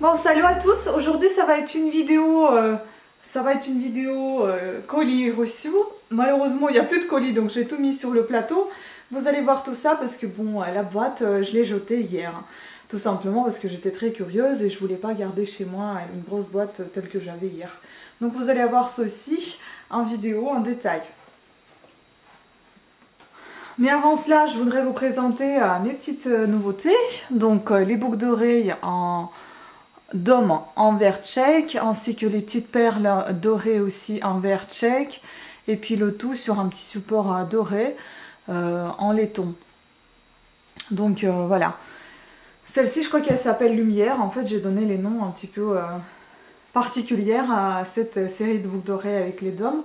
Bon, salut à tous. Aujourd'hui, ça va être une vidéo, colis reçu. Malheureusement, il n'y a plus de colis, donc j'ai tout mis sur le plateau. Vous allez voir tout ça parce que bon, la boîte, je l'ai jetée hier. Tout simplement parce que j'étais très curieuse et je voulais pas garder chez moi une grosse boîte telle que j'avais hier. Donc vous allez avoir ceci en vidéo, en détail. Mais avant cela, je voudrais vous présenter mes petites nouveautés. Donc les boucles d'oreilles en d'homme en verre tchèque, ainsi que les petites perles dorées aussi en verre tchèque, et puis le tout sur un petit support doré en laiton. Donc voilà. Celle-ci, je crois qu'elle s'appelle Lumière. En fait, j'ai donné les noms un petit peu particuliers à cette série de boucles d'oreilles avec les dômes.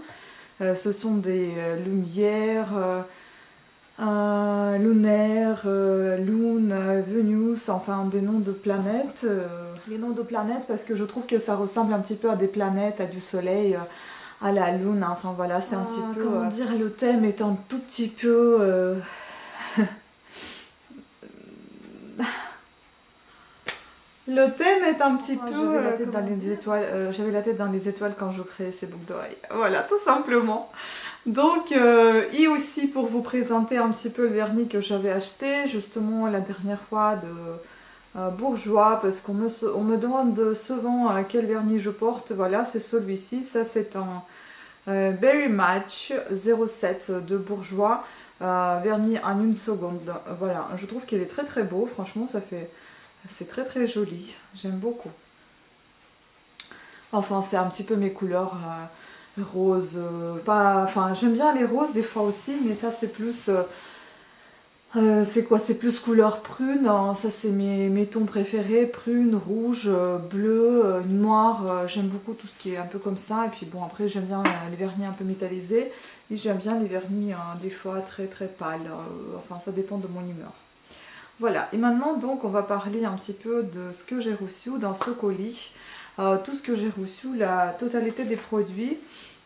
Ce sont des lumières... lunaire, Lune, Venus, enfin des noms de planètes. Les noms de planètes parce que je trouve que ça ressemble un petit peu à des planètes, à du soleil, à la lune, hein. Enfin voilà, c'est un petit peu... Comment dire, le thème est un tout petit peu... Le thème est un petit peu... J'avais la tête dans les étoiles. J'avais la tête dans les étoiles quand je créais ces boucles d'oreilles. Voilà, tout simplement. Donc, et aussi pour vous présenter un petit peu le vernis que j'avais acheté justement la dernière fois de Bourjois, parce qu'on me demande souvent quel vernis je porte. Voilà, c'est celui-ci. Ça, c'est un Berry Match 07 de Bourjois, vernis en une seconde. Voilà, je trouve qu'il est très très beau. Franchement, c'est très très joli. J'aime beaucoup. Enfin, c'est un petit peu mes couleurs. Rose, enfin j'aime bien les roses des fois aussi, mais ça c'est plus c'est quoi, c'est plus couleur prune, hein. Ça c'est mes tons préférés, prune, rouge, bleu, noir. J'aime beaucoup tout ce qui est un peu comme ça. Et puis bon, après j'aime bien les vernis un peu métallisés, et j'aime bien les vernis des fois très très pâles. Enfin ça dépend de mon humeur. Voilà, et maintenant donc on va parler un petit peu de ce que j'ai reçu dans ce colis. Tout ce que j'ai reçu, la totalité des produits.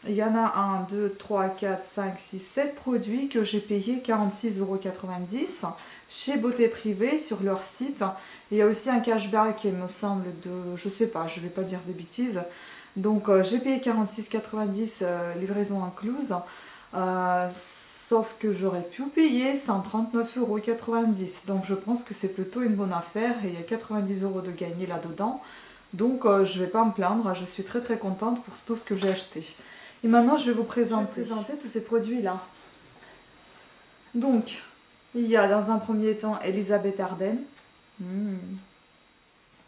Il y en a 1, 2, 3, 4, 5, 6, 7 produits que j'ai payé 46,90 € chez Beauté Privée sur leur site. Il y a aussi un cashback, il me semble, de... je sais pas, je vais pas dire des bêtises. Donc j'ai payé 46,90 €, livraison incluse. Sauf que j'aurais pu payer 139,90 €. Donc je pense que c'est plutôt une bonne affaire et il y a 90 € de gagné là-dedans. Donc je ne vais pas me plaindre, je suis très très contente pour tout ce que j'ai acheté. Et maintenant je vais vous présenter tous ces produits-là. Donc, il y a dans un premier temps Elisabeth Arden.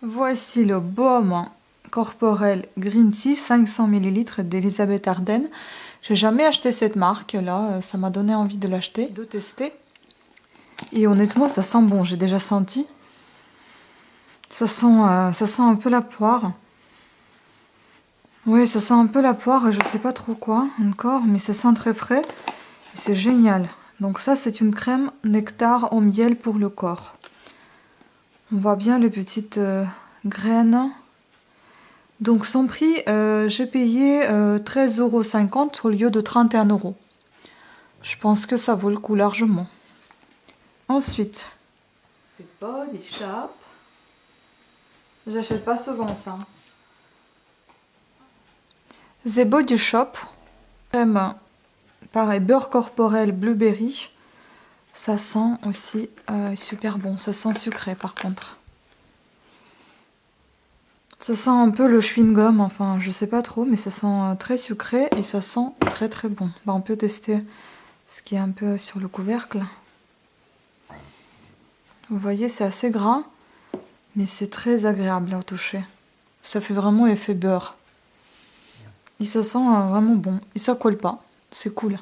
Voici le baume corporel Green Tea 500 ml d'Elisabeth Arden. J'ai jamais acheté cette marque là, ça m'a donné envie de l'acheter, de tester. Et honnêtement ça sent bon, j'ai déjà senti. Ça sent un peu la poire. Oui, ça sent un peu la poire et je sais pas trop quoi encore, mais ça sent très frais et c'est génial. Donc ça, c'est une crème nectar au miel pour le corps. On voit bien les petites graines. Donc son prix, j'ai payé 13,50 € au lieu de 31 €. Je pense que ça vaut le coup largement. Ensuite, c'est Body Shop. J'achète pas souvent ça. The Body Shop, crème, pareil, beurre corporel blueberry. Ça sent aussi super bon. Ça sent sucré par contre. Ça sent un peu le chewing-gum, enfin je sais pas trop, mais ça sent très sucré et ça sent très très bon. Bah, on peut tester ce qui est un peu sur le couvercle. Vous voyez, c'est assez gras, mais c'est très agréable à toucher. Ça fait vraiment effet beurre. Et ça sent vraiment bon. Et ça colle pas. C'est cool.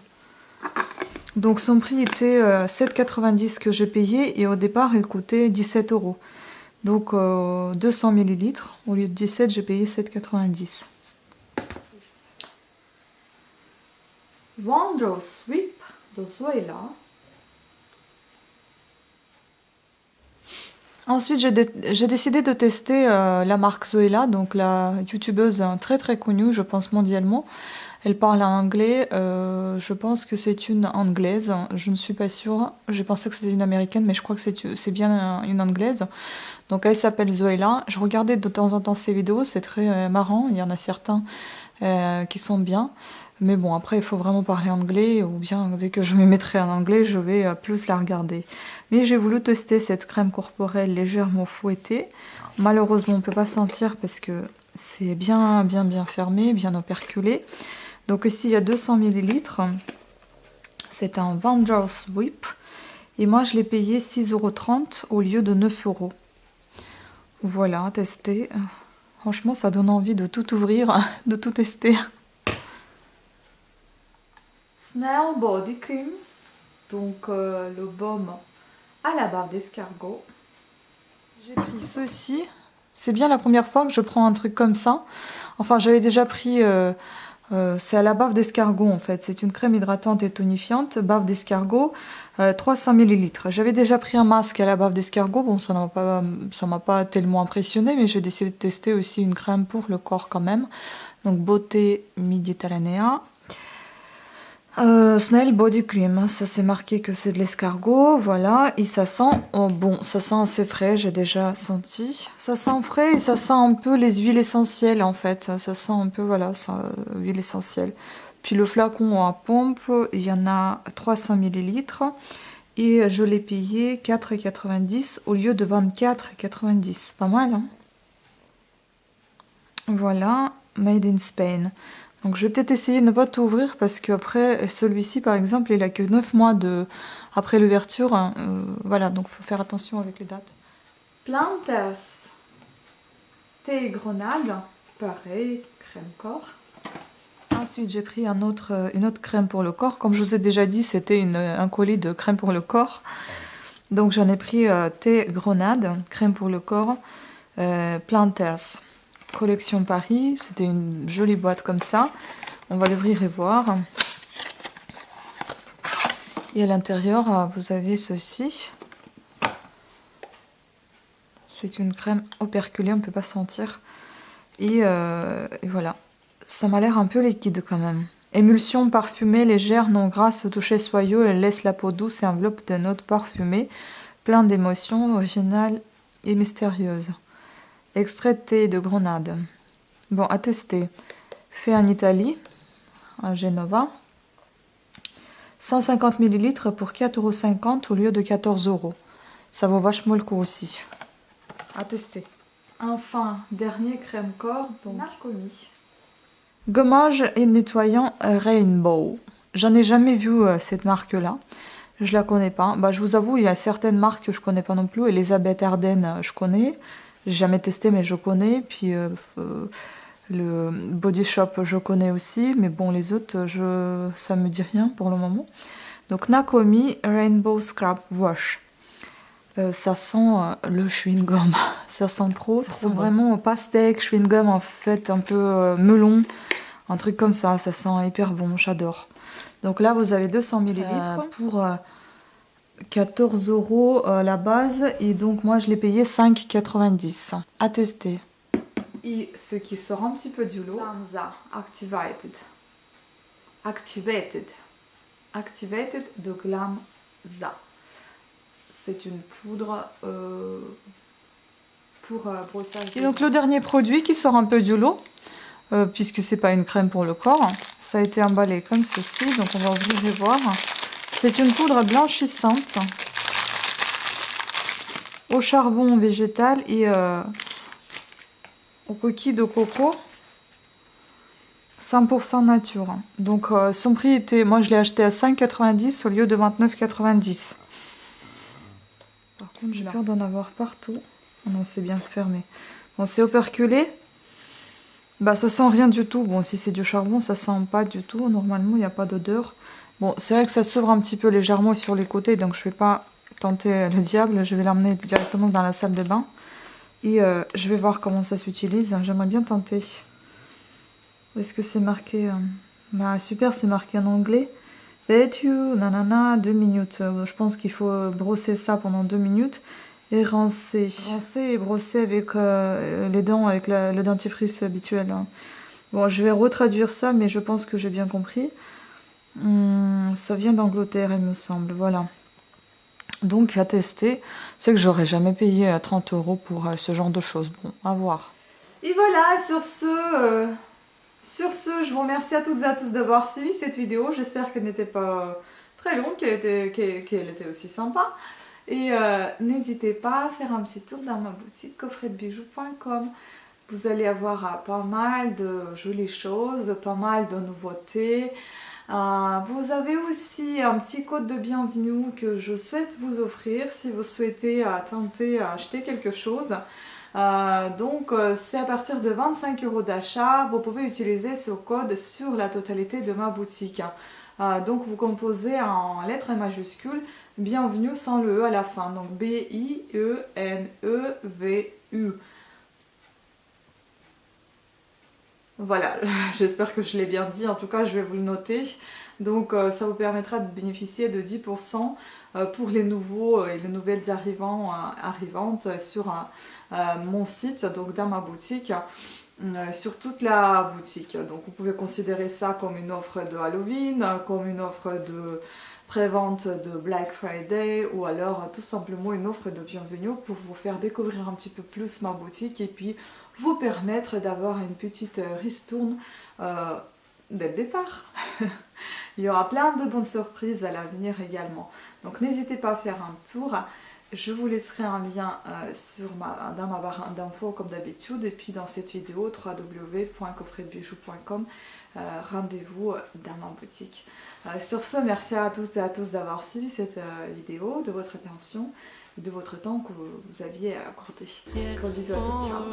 Donc son prix était 7,90 € que j'ai payé. Et au départ, il coûtait 17 €. Donc 200 ml. Au lieu de 17, j'ai payé 7,90 €. Wonder Sweep de Zoella. Ensuite, j'ai décidé de tester la marque Zoella, donc la youtubeuse très très connue, je pense mondialement. Elle parle en anglais. Je pense que c'est une anglaise. Je ne suis pas sûre. J'ai pensé que c'était une américaine, mais je crois que c'est bien une anglaise. Donc elle s'appelle Zoéla. Je regardais de temps en temps ses vidéos. C'est très marrant. Il y en a certains qui sont bien. Mais bon, après, il faut vraiment parler anglais, ou bien dès que je me mettrai en anglais, je vais plus la regarder. Mais j'ai voulu tester cette crème corporelle légèrement fouettée. Malheureusement, on ne peut pas sentir parce que c'est bien fermé, bien operculé. Donc ici, il y a 200 millilitres. C'est un Wonders Whip. Et moi, je l'ai payé 6,30 € au lieu de 9 €. Voilà, tester. Franchement, ça donne envie de tout ouvrir, de tout tester. Snail Body Cream, donc le baume à la barbe d'escargot. J'ai pris ceci. C'est bien la première fois que je prends un truc comme ça. Enfin, j'avais déjà pris... c'est à la bave d'escargot en fait. C'est une crème hydratante et tonifiante, bave d'escargot, 300 millilitres. J'avais déjà pris un masque à la bave d'escargot. Bon, ça m'a pas tellement impressionné, mais j'ai décidé de tester aussi une crème pour le corps quand même. Donc, Beauté Mediterranea. Snail Body Cream, ça c'est marqué que c'est de l'escargot, voilà, et ça sent, bon, ça sent assez frais, j'ai déjà senti. Ça sent frais et ça sent un peu les huiles essentielles en fait, ça sent un peu, voilà, ça, huile essentielle. Puis le flacon à pompe, il y en a 300 millilitres et je l'ai payé 4,90 € au lieu de 24,90 €. Pas mal, hein? Voilà, Made in Spain. Donc je vais peut-être essayer de ne pas tout ouvrir parce qu'après celui-ci par exemple il a que 9 mois après l'ouverture. Hein, voilà, donc il faut faire attention avec les dates. Planters, thé et grenade, pareil, crème corps. Ensuite j'ai pris une autre crème pour le corps. Comme je vous ai déjà dit, c'était un colis de crème pour le corps. Donc j'en ai pris thé grenade, crème pour le corps, Planters. Collection Paris, c'était une jolie boîte comme ça. On va l'ouvrir et voir. Et à l'intérieur, vous avez ceci. C'est une crème operculée, on ne peut pas sentir. Et voilà, ça m'a l'air un peu liquide quand même. Émulsion parfumée, légère, non grasse, au toucher soyeux, elle laisse la peau douce et enveloppe de notes parfumées, plein d'émotions, originales et mystérieuses. Extrait de thé de grenade. Bon, à tester. Fait en Italie, à Genova. 150 millilitres pour 4,50 € au lieu de 14 €. Ça vaut vachement le coup aussi. À tester. Enfin, dernier crème corps, donc Narcomi. Gommage et nettoyant Rainbow. J'en ai jamais vu cette marque-là. Je la connais pas. Bah, je vous avoue, il y a certaines marques que je connais pas non plus. Elisabeth Arden, je connais. J'ai jamais testé, mais je connais. Puis le Body Shop, je connais aussi. Mais bon, les autres, ça me dit rien pour le moment. Donc, Nakomi Rainbow Scrub Wash. Ça sent le chewing-gum. Ça sent trop vraiment pastèque, chewing-gum en fait, un peu melon. Un truc comme ça. Ça sent hyper bon. J'adore. Donc là, vous avez 200 millilitres pour 14 € la base. Et donc, moi, je l'ai payé 5,90 €. À tester. Et ce qui sort un petit peu du lot, Glamza Activated. Activated de Glamza. C'est une poudre pour brossage. Et donc, le dernier produit qui sort un peu du lot, puisque c'est pas une crème pour le corps, ça a été emballé comme ceci. Donc, on va ouvrir et voir. C'est une poudre blanchissante au charbon végétal et aux coquilles de coco, 100% nature. Donc son prix était, moi je l'ai acheté à 5,90 € au lieu de 29,90 €. Par contre j'ai peur d'en avoir partout. Oh non, c'est bien fermé. Bon, c'est operculé. Bah ça sent rien du tout. Bon, si c'est du charbon, ça sent pas du tout. Normalement, il n'y a pas d'odeur. Bon, c'est vrai que ça s'ouvre un petit peu légèrement sur les côtés, donc je vais pas tenter le diable. Je vais l'emmener directement dans la salle de bain. Et je vais voir comment ça s'utilise. J'aimerais bien tenter. Est-ce que c'est marqué Bah super, c'est marqué en anglais. Bet you, nanana, 2 minutes. Je pense qu'il faut brosser ça pendant 2 minutes. Et rincer. Rincer et brosser avec les dents, avec le dentifrice habituel. Hein. Bon, je vais retraduire ça, mais je pense que j'ai bien compris. Ça vient d'Angleterre, il me semble. Voilà. Donc à tester, c'est que j'aurais jamais payé 30 € pour ce genre de choses. Bon, à voir. Et voilà, sur ce, je vous remercie à toutes et à tous d'avoir suivi cette vidéo. J'espère qu'elle n'était pas très longue, qu'elle était aussi sympa. Et n'hésitez pas à faire un petit tour dans ma boutique coffretdebijoux.com. Vous allez avoir pas mal de jolies choses, pas mal de nouveautés. Vous avez aussi un petit code de bienvenue que je souhaite vous offrir si vous souhaitez tenter à acheter quelque chose. Donc c'est à partir de 25 € d'achat, vous pouvez utiliser ce code sur la totalité de ma boutique. Donc vous composez en lettres majuscules bienvenue sans le E à la fin, donc B-I-E-N-E-V-U. Voilà, j'espère que je l'ai bien dit, en tout cas je vais vous le noter. Donc ça vous permettra de bénéficier de 10% pour les nouveaux et les nouvelles arrivantes sur mon site, donc dans ma boutique, sur toute la boutique. Donc vous pouvez considérer ça comme une offre de Halloween, comme une offre de pré-vente de Black Friday ou alors tout simplement une offre de bienvenue pour vous faire découvrir un petit peu plus ma boutique et puis vous permettre d'avoir une petite ristourne dès le départ. Il y aura plein de bonnes surprises à l'avenir également. Donc n'hésitez pas à faire un tour. Je vous laisserai un lien dans ma barre d'infos comme d'habitude. Et puis dans cette vidéo, www.coffretdebijoux.com, rendez-vous dans ma boutique. Sur ce, merci à toutes et à tous d'avoir suivi cette vidéo, de votre attention et de votre temps que vous aviez accordé. Gros bisous à tous, ciao.